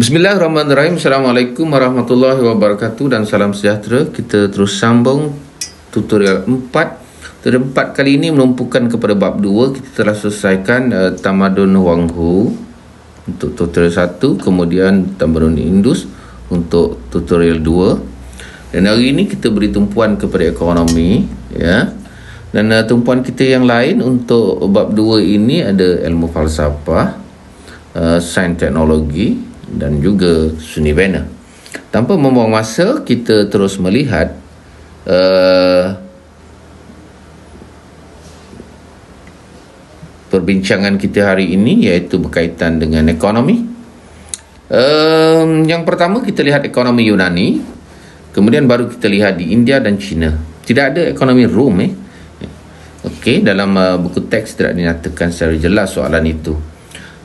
Bismillahirrahmanirrahim. Assalamualaikum warahmatullahi wabarakatuh dan salam sejahtera. Kita terus sambung tutorial 4. Tutorial 4 kali ini menumpukan kepada bab 2. Kita telah selesaikan Tamadun Huanghu untuk tutorial 1, kemudian Tamadun Indus untuk tutorial 2. Dan hari ini kita beri tumpuan kepada ekonomi, ya. Dan tumpuan kita yang lain untuk bab 2 ini ada ilmu falsafah, sains teknologi dan juga seni bina. Tanpa membuang masa, kita terus melihat perbincangan kita hari ini, iaitu berkaitan dengan ekonomi. Yang pertama kita lihat ekonomi Yunani, kemudian baru kita lihat di India dan China. Tidak ada ekonomi Rom. Okey, dalam buku teks tidak dinyatakan secara jelas soalan itu.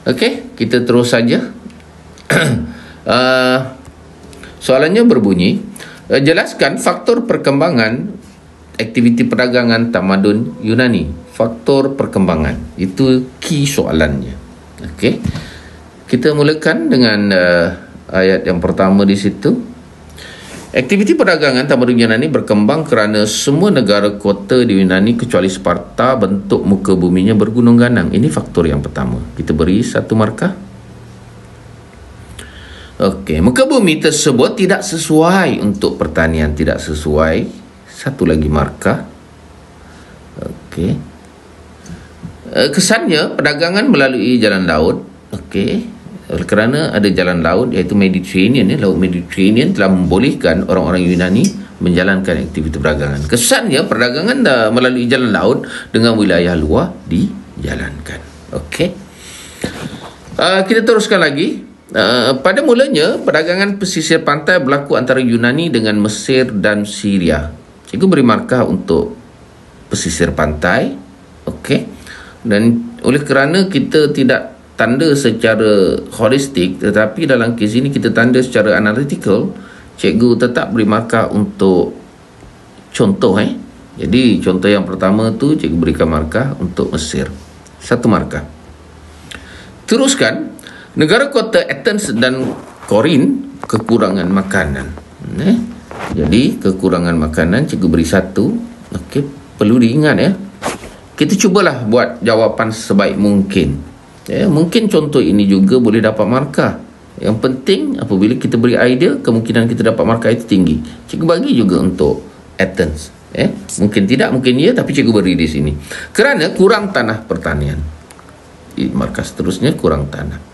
Okey, kita terus saja. Soalannya berbunyi, jelaskan faktor perkembangan aktiviti perdagangan tamadun Yunani. Faktor perkembangan itu key soalannya. Okey, kita mulakan dengan ayat yang pertama di situ. Aktiviti perdagangan tamadun Yunani berkembang kerana semua negara kota di Yunani kecuali Sparta bentuk muka buminya bergunung ganang. Ini faktor yang pertama. Kita beri 1 markah. Okey, muka bumi tersebut tidak sesuai untuk pertanian, tidak sesuai. 1 lagi markah. Okey. Kesannya perdagangan melalui jalan laut. Okey. Kerana ada jalan laut iaitu Mediterranean, Laut Mediterranean telah membolehkan orang-orang Yunani menjalankan aktiviti perdagangan. Kesannya perdagangan melalui jalan laut dengan wilayah luar dijalankan. Okey. Kita teruskan lagi. Pada mulanya, perdagangan pesisir pantai berlaku antara Yunani dengan Mesir dan Syria. Cikgu beri markah untuk pesisir pantai. Okey. Dan oleh kerana kita tidak tanda secara holistik, tetapi dalam kes ini kita tanda secara analytical, cikgu tetap beri markah untuk contoh. Jadi contoh yang pertama tu cikgu berikan markah untuk Mesir. 1 markah. Teruskan. Negara kota Athens dan Korin kekurangan makanan. Jadi kekurangan makanan cikgu beri 1. Okey, perlu diingat ya. Kita cubalah buat jawapan sebaik mungkin. Mungkin contoh ini juga boleh dapat markah. Yang penting apabila kita beri idea, kemungkinan kita dapat markah itu tinggi. Cikgu bagi juga untuk Athens. Mungkin tidak, mungkin ya, tapi cikgu beri di sini. Kerana kurang tanah pertanian. Markah seterusnya kurang tanah.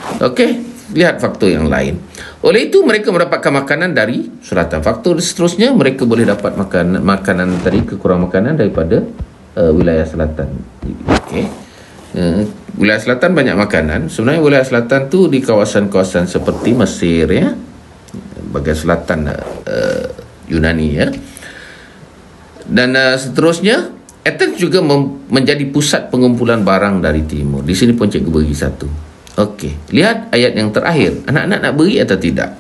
Okey, lihat faktor yang lain. Oleh itu mereka mendapatkan makanan dari selatan. Faktor seterusnya, mereka boleh dapat makanan tadi, kekurangan makanan daripada wilayah selatan. Okey. Wilayah selatan banyak makanan. Sebenarnya wilayah selatan tu di kawasan-kawasan seperti Mesir, ya. Bahagian selatan Yunani, ya. Dan seterusnya, Athens juga menjadi pusat pengumpulan barang dari timur. Di sini pun cikgu bagi 1. Okey, lihat ayat yang terakhir. Anak-anak nak beri atau tidak?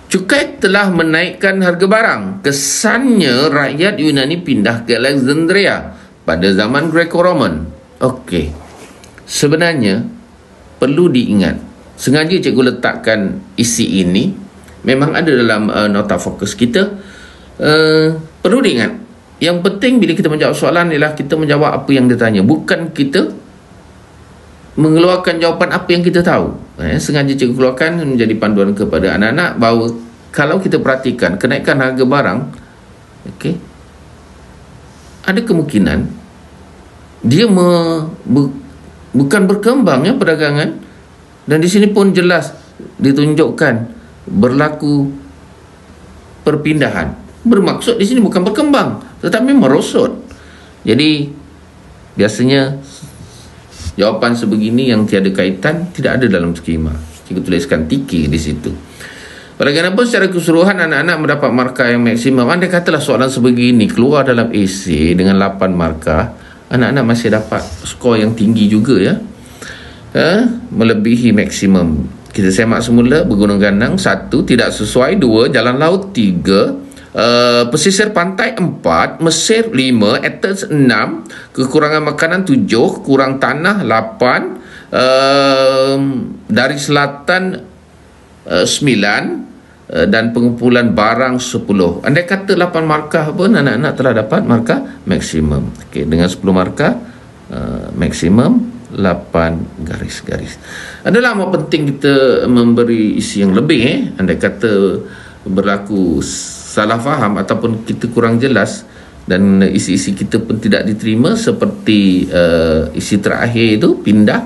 Cukai telah menaikkan harga barang. Kesannya rakyat Yunani pindah ke Alexandria pada zaman Greco-Roman. Okey. Sebenarnya perlu diingat, sengaja cikgu letakkan isi ini, memang ada dalam nota fokus kita. Perlu diingat, yang penting bila kita menjawab soalan ialah kita menjawab apa yang ditanya, bukan kita mengeluarkan jawapan apa yang kita tahu. Sengaja cikgu keluarkan menjadi panduan kepada anak-anak bahawa kalau kita perhatikan kenaikan harga barang, okey, ada kemungkinan dia bukan berkembang, ya, perdagangan. Dan di sini pun jelas ditunjukkan berlaku perpindahan. Bermaksud di sini bukan berkembang tetapi merosot. Jadi biasanya jawapan sebegini yang tiada kaitan tidak ada dalam skema. Cikgu tuliskan tiki di situ. Bagaimanapun secara keseluruhan anak-anak mendapat markah yang maksimum. Andai katalah soalan sebegini keluar dalam esei dengan 8 markah, anak-anak masih dapat skor yang tinggi juga, ya. Melebihi maksimum. Kita semak semula. Bergunung ganang 1, tidak sesuai 2, jalan laut 3, pesisir pantai 4, Mesir 5, Athens 6, kekurangan makanan 7, kurang tanah 8, dari selatan 9 dan pengumpulan barang 10. Andai kata 8 markah pun anak-anak telah dapat markah maksimum. Okey, dengan 10 markah maksimum 8 garis-garis. Adalah amat penting kita memberi isi yang lebih. Andai kata berlaku salah faham ataupun kita kurang jelas dan isi-isi kita pun tidak diterima, seperti isi terakhir itu pindah,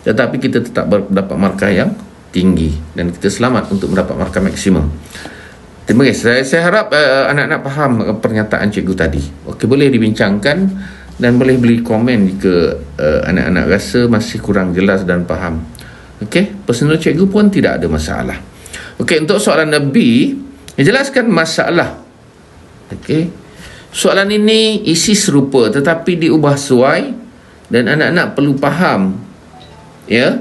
tetapi kita tetap dapat markah yang tinggi dan kita selamat untuk mendapat markah maksimum. Terima kasih. Saya harap anak-anak faham pernyataan cikgu tadi. Okey, boleh dibincangkan dan boleh beri komen jika anak-anak rasa masih kurang jelas dan faham. Okey, personal cikgu pun tidak ada masalah. Okey, untuk soalan B, jelaskan masalah. Okey, soalan ini isi serupa tetapi diubah sesuai dan anak-anak perlu faham, ya,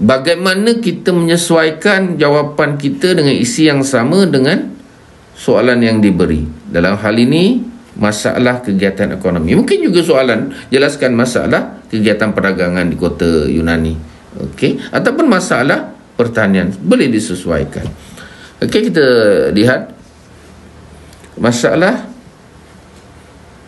bagaimana kita menyesuaikan jawapan kita dengan isi yang sama dengan soalan yang diberi. Dalam hal ini, masalah kegiatan ekonomi. Mungkin juga soalan, jelaskan masalah kegiatan perdagangan di kota Yunani. Okey, ataupun masalah pertanian. Boleh disesuaikan. Okey, kita lihat masalah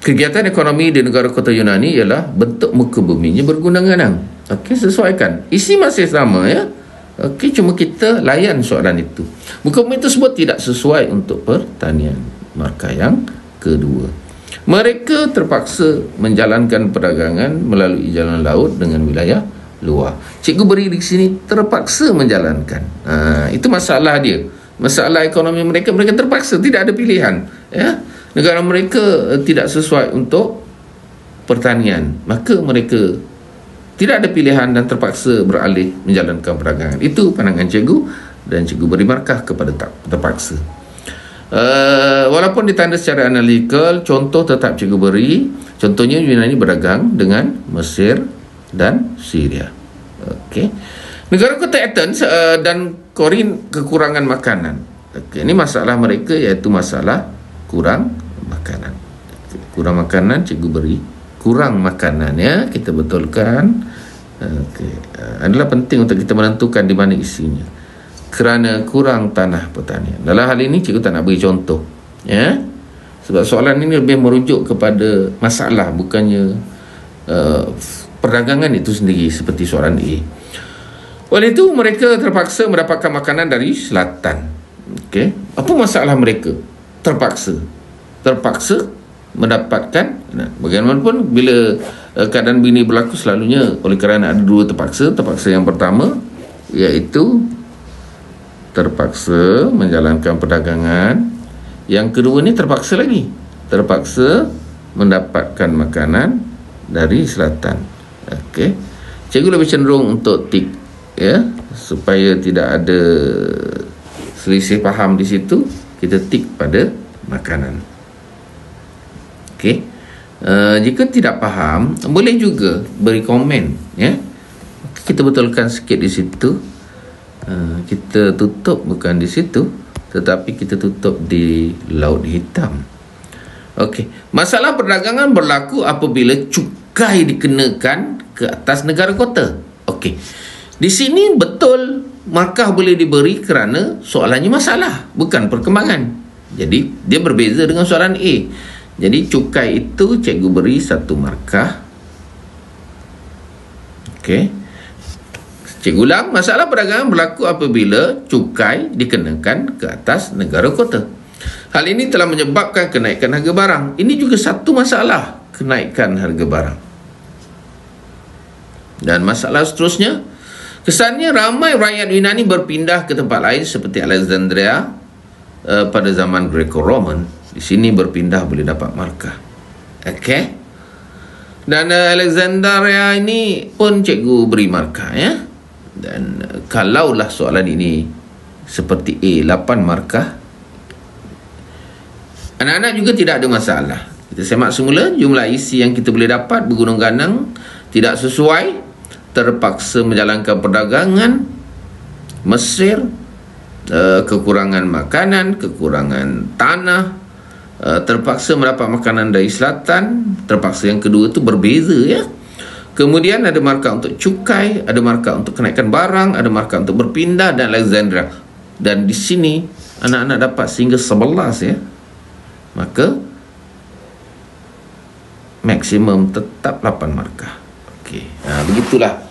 kegiatan ekonomi di negara kota Yunani ialah bentuk muka buminya bergunang-ganang. Okey, sesuaikan. Isi masih sama, ya. Okey, cuma kita layan soalan itu. Muka bumi tersebut tidak sesuai untuk pertanian. Markah yang kedua. Mereka terpaksa menjalankan perdagangan melalui jalan laut dengan wilayah luar. Cikgu beri di sini terpaksa menjalankan. Itu masalah dia. Masalah ekonomi mereka terpaksa, tidak ada pilihan, ya. Negara mereka tidak sesuai untuk pertanian, maka mereka tidak ada pilihan dan terpaksa beralih menjalankan perdagangan. Itu pandangan cikgu dan cikgu beri markah kepada terpaksa. Walaupun ditanda secara analitikal, contoh tetap cikgu beri. Contohnya Yunani berdagang dengan Mesir dan Syria. Okey. Negara kota Athens dan Korin kekurangan makanan. Okey, ini masalah mereka iaitu masalah kurang makanan. Kurang makanan cikgu beri kurang makanan, ya, kita betulkan. Okey, adalah penting untuk kita menentukan di mana isinya. Kerana kurang tanah pertanian. Dalam hal ini cikgu tak nak beri contoh, ya. Sebab soalan ini lebih merujuk kepada masalah, bukannya perdagangan itu sendiri seperti soalan A. Oleh itu mereka terpaksa mendapatkan makanan dari selatan. Okey, apa masalah mereka? Terpaksa mendapatkan. Bagaimanapun bila keadaan begini berlaku selalunya oleh kerana ada dua terpaksa. Terpaksa yang pertama iaitu terpaksa menjalankan perdagangan. Yang kedua ni terpaksa lagi, terpaksa mendapatkan makanan dari selatan. Okey, cikgu lebih cenderung untuk tik, ya, supaya tidak ada selisih faham di situ. Kita tik pada makanan. Okey, jika tidak faham boleh juga beri komen, ya. Kita betulkan sikit di situ. Kita tutup bukan di situ, tetapi kita tutup di laut hitam. Okey, masalah perdagangan berlaku apabila cukai dikenakan ke atas negara kota. Okey, di sini betul markah boleh diberi kerana soalannya masalah, bukan perkembangan. Jadi dia berbeza dengan soalan A. Jadi cukai itu cikgu beri 1 markah. Okey, cikgu ulang, masalah perdagangan berlaku apabila cukai dikenakan ke atas negara kota. Hal ini telah menyebabkan kenaikan harga barang. Ini juga satu masalah, kenaikan harga barang. Dan masalah seterusnya, kesannya ramai rakyat Yunani berpindah ke tempat lain seperti Alexandria pada zaman Greco-Roman. Di sini berpindah boleh dapat markah. Okey. Dan Alexandria ini pun cikgu beri markah, ya. Dan kalaulah soalan ini seperti A, 8 markah, anak-anak juga tidak ada masalah. Kita semak semula, jumlah isi yang kita boleh dapat bergunung-ganang, tidak sesuai, terpaksa menjalankan perdagangan, Mesir, kekurangan makanan, kekurangan tanah, terpaksa mendapat makanan dari selatan. Terpaksa yang kedua itu berbeza, ya. Kemudian ada markah untuk cukai, ada markah untuk kenaikan barang, ada markah untuk berpindah dan Alexandria. dan di sini anak-anak dapat sehingga 11 ya, maka maksimum tetap 8 markah. Okey. Begitulah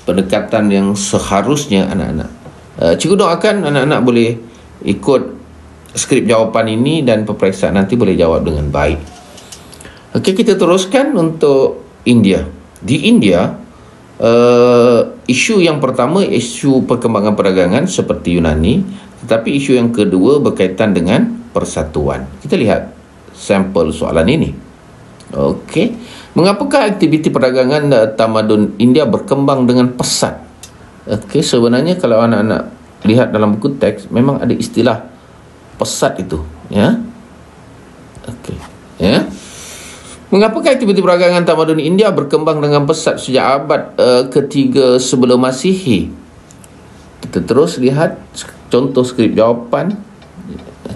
pendekatan yang seharusnya anak-anak. Cikgu doakan anak-anak boleh ikut skrip jawapan ini dan peperiksaan nanti boleh jawab dengan baik. Okey, kita teruskan untuk India. Di India, isu yang pertama isu perkembangan perdagangan seperti Yunani, tetapi isu yang kedua berkaitan dengan persatuan. Kita lihat sampel soalan ini. Okey, mengapakah aktiviti perdagangan tamadun India berkembang dengan pesat? Okey, sebenarnya kalau anak-anak lihat dalam buku teks memang ada istilah pesat itu, ya. Okey, ya. Mengapakah aktiviti perdagangan tamadun India berkembang dengan pesat sejak abad ketiga sebelum Masihi? Kita terus lihat contoh skrip jawapan.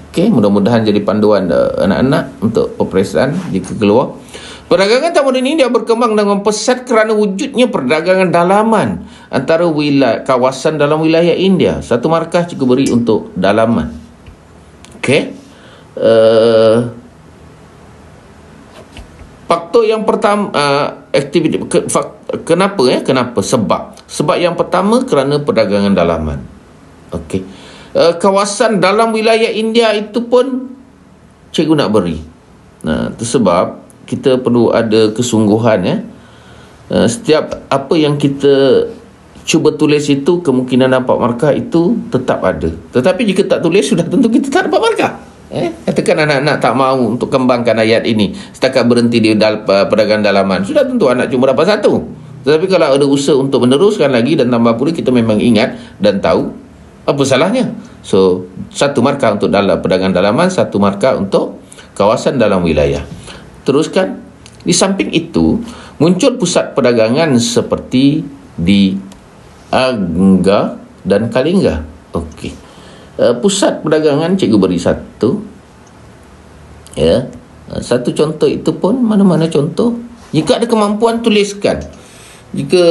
Okey, mudah-mudahan jadi panduan anak-anak untuk peperiksaan jika keluar. Perdagangan tamadun India berkembang dengan pesat kerana wujudnya perdagangan dalaman antara kawasan dalam wilayah India. 1 markah cikgu beri untuk dalaman. Okey. Faktor yang pertama, aktiviti kenapa ya? Kenapa? Sebab yang pertama kerana perdagangan dalaman. Okey. Kawasan dalam wilayah India itu pun cikgu nak beri. Itu sebab kita perlu ada kesungguhan ya. Setiap apa yang kita cuba tulis itu, kemungkinan dapat markah itu tetap ada. Tetapi jika tak tulis, sudah tentu kita tak dapat markah. Katakan anak-anak tak mahu untuk kembangkan ayat ini, setakat berhenti di perdagangan dalaman, sudah tentu anak cuma dapat 1. Tetapi kalau ada usaha untuk meneruskan lagi dan tambah pula, kita memang ingat dan tahu, apa salahnya? So, 1 markah untuk perdagangan dalaman, 1 markah untuk kawasan dalam wilayah. Teruskan. Di samping itu, muncul pusat perdagangan seperti di Angga dan Kalinga. Okey. Pusat perdagangan cikgu beri 1. Ya. 1 contoh itu pun, mana-mana contoh. Jika ada kemampuan, tuliskan. Jika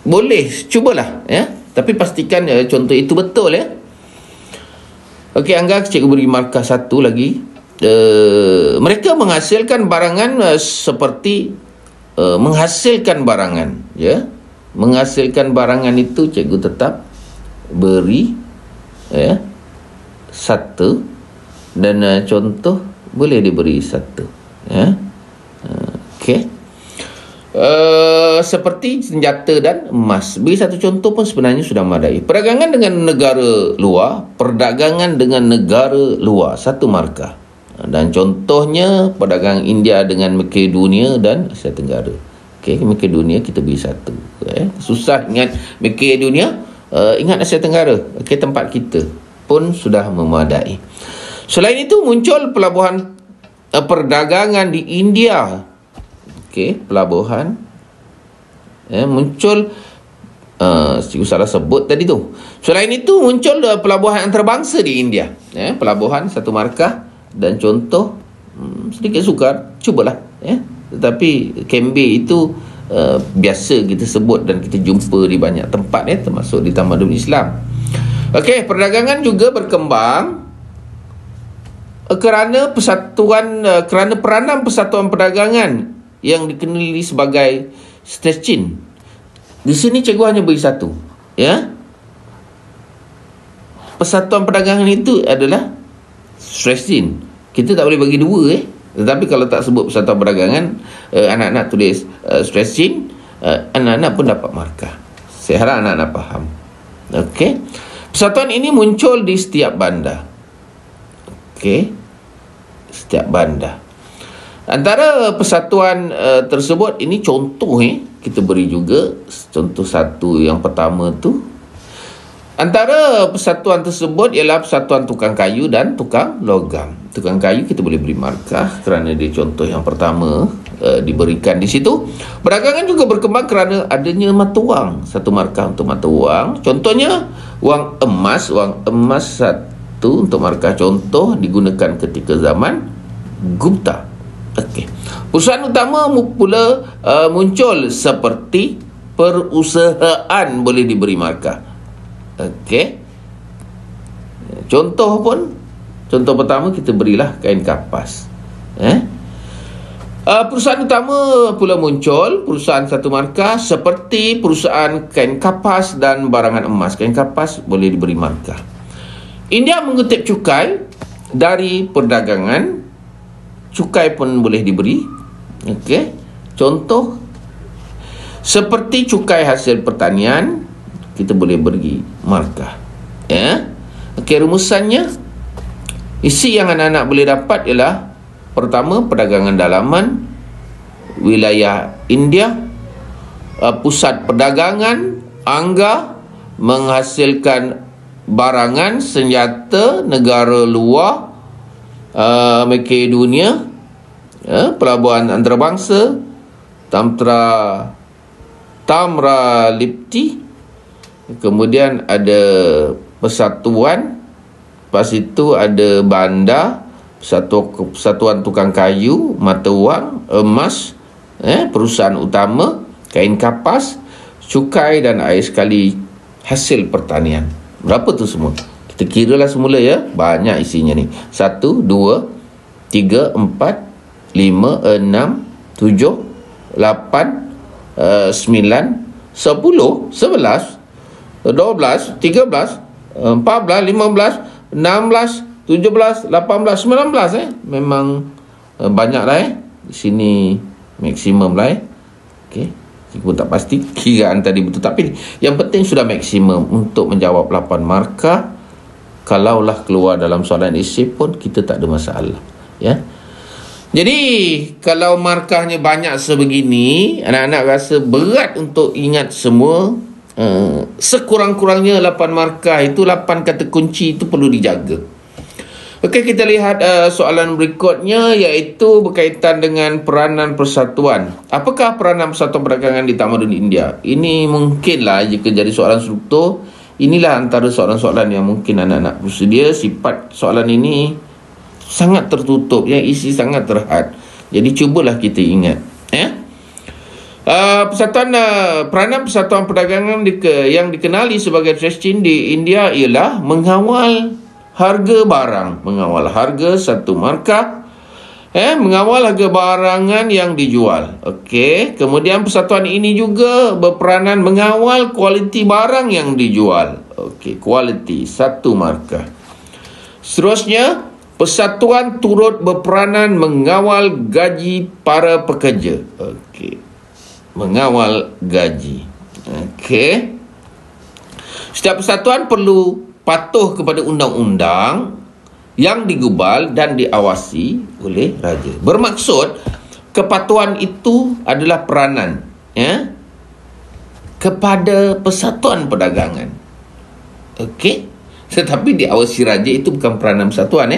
boleh, cubalah ya. Tapi pastikan contoh itu betul ya. Okey, Angga cikgu beri markah 1 lagi. Mereka menghasilkan barangan seperti menghasilkan barangan ya. Menghasilkan barangan itu cikgu tetap beri ya 1, dan contoh boleh diberi 1 ya. Okey. Seperti senjata dan emas. Beri 1 contoh pun sebenarnya sudah memadai. Perdagangan dengan negara luar, 1 markah. Dan contohnya perdagangan India dengan Makedonia dan Asia Tenggara. Okey, Makedonia kita beri 1. Susah ingat Makedonia, ingat Asia Tenggara. Okey, tempat kita pun sudah memadai. Selain itu muncul pelabuhan perdagangan di India. Okey, pelabuhan muncul, cikgu salah sebut tadi tu. Selain itu muncul pelabuhan antarabangsa di India. Pelabuhan 1 markah. Dan contoh sedikit sukar, cubalah ya. Tetapi Kembe itu biasa kita sebut dan kita jumpa di banyak tempat ya, termasuk di tamadun Islam. Okey, perdagangan juga berkembang kerana peranan persatuan perdagangan yang dikenali sebagai Stettin. Di sini cikgu hanya beri 1 ya. Persatuan perdagangan itu adalah Stettin. Kita tak boleh bagi 2 Tetapi kalau tak sebut persatuan perdagangan, anak-anak tulis Stettin, anak-anak pun dapat markah. Saya harap anak-anak faham. Okey. Persatuan ini muncul di setiap bandar. Okey. Setiap bandar. Antara persatuan tersebut, ini contoh kita beri juga contoh 1 yang pertama tu. Antara persatuan tersebut ialah persatuan tukang kayu dan tukang logam. Tukang kayu kita boleh beri markah kerana dia contoh yang pertama diberikan di situ. Perdagangan juga berkembang kerana adanya mata wang. 1 markah untuk mata wang. Contohnya wang emas 1 untuk markah contoh digunakan ketika zaman Gupta. Okey. Perusahaan utama pula muncul seperti perusahaan boleh diberi markah. Okey. Contoh pertama kita berilah kain kapas. Perusahaan utama pula muncul, perusahaan satu markah seperti perusahaan kain kapas dan barangan emas. Kain kapas boleh diberi markah. India mengutip cukai dari perdagangan, cukai pun boleh diberi. Okey. Contoh seperti cukai hasil pertanian, kita boleh beri markah. Okey, rumusannya, isi yang anak-anak boleh dapat ialah pertama, perdagangan dalaman wilayah India, pusat perdagangan Angga menghasilkan barangan senjata negara luar, Makedonia, pelabuhan antarabangsa Tamra Lipti, kemudian ada persatuan, lepas itu ada bandar, persatuan tukang kayu, mata wang, emas, perusahaan utama, kain kapas, cukai dan air sekali hasil pertanian. Berapa tu semua? Kita kiralah semula ya. Banyak isinya ni. 1, 2, 3, 4, 5, 6, 7, 8, 9, 10, 11, 12, 13, 14, 15, 16, 17, 18, 19 memang banyak lah di sini maksimum lah okey, cikgu tak pasti kiraan tadi betul, tapi yang penting sudah maksimum untuk menjawab 8 markah. Kalaulah keluar dalam soalan esei pun kita tak ada masalah ya. Jadi kalau markahnya banyak sebegini, anak-anak rasa berat untuk ingat semua. Sekurang-kurangnya 8 markah itu, 8 kata kunci itu perlu dijaga. Okey, kita lihat soalan berikutnya, iaitu berkaitan dengan peranan persatuan. Apakah peranan persatuan perdagangan di Tamadun India? Ini mungkinlah jika jadi soalan struktur. Inilah antara soalan-soalan yang mungkin anak-anak bersedia. Sifat soalan ini sangat tertutup, yang isi sangat terhad. Jadi cubalah kita ingat. Peranan persatuan perdagangan yang dikenali sebagai Trade di India ialah mengawal harga barang, mengawal harga satu markah, mengawal harga barangan yang dijual. Okey, kemudian persatuan ini juga berperanan mengawal kualiti barang yang dijual. Okey, kualiti satu markah. Seterusnya, persatuan turut berperanan mengawal gaji para pekerja. Okey, mengawal gaji. Okey, setiap persatuan perlu patuh kepada undang-undang yang digubal dan diawasi oleh raja. Bermaksud kepatuhan itu adalah peranan kepada persatuan perdagangan. Okey, tetapi diawasi raja itu bukan peranan persatuan.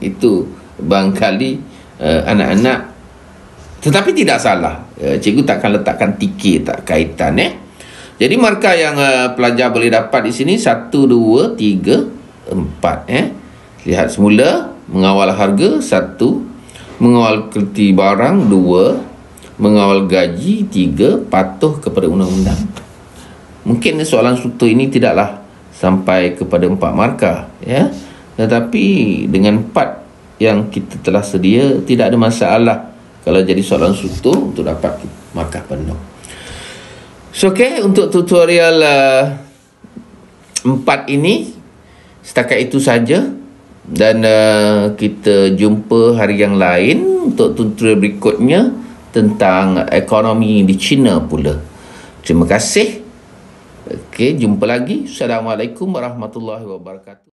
Itu barangkali anak-anak, tetapi tidak salah. Cikgu takkan letakkan tikir, tak kaitan. Jadi markah yang pelajar boleh dapat di sini 1, 2, 3, 4. Lihat semula, mengawal harga 1, mengawal kualiti barang 2, mengawal gaji 3, patuh kepada undang-undang. Mungkin soalan struktur ini tidaklah sampai kepada 4 markah ya. Tetapi dengan 4 yang kita telah sedia, tidak ada masalah kalau jadi soalan struktur untuk dapat markah penuh. So, okay, untuk tutorial 4 ini setakat itu saja, dan kita jumpa hari yang lain untuk tutorial berikutnya tentang ekonomi di China pula. Terima kasih. Okay, jumpa lagi. Assalamualaikum warahmatullahi wabarakatuh.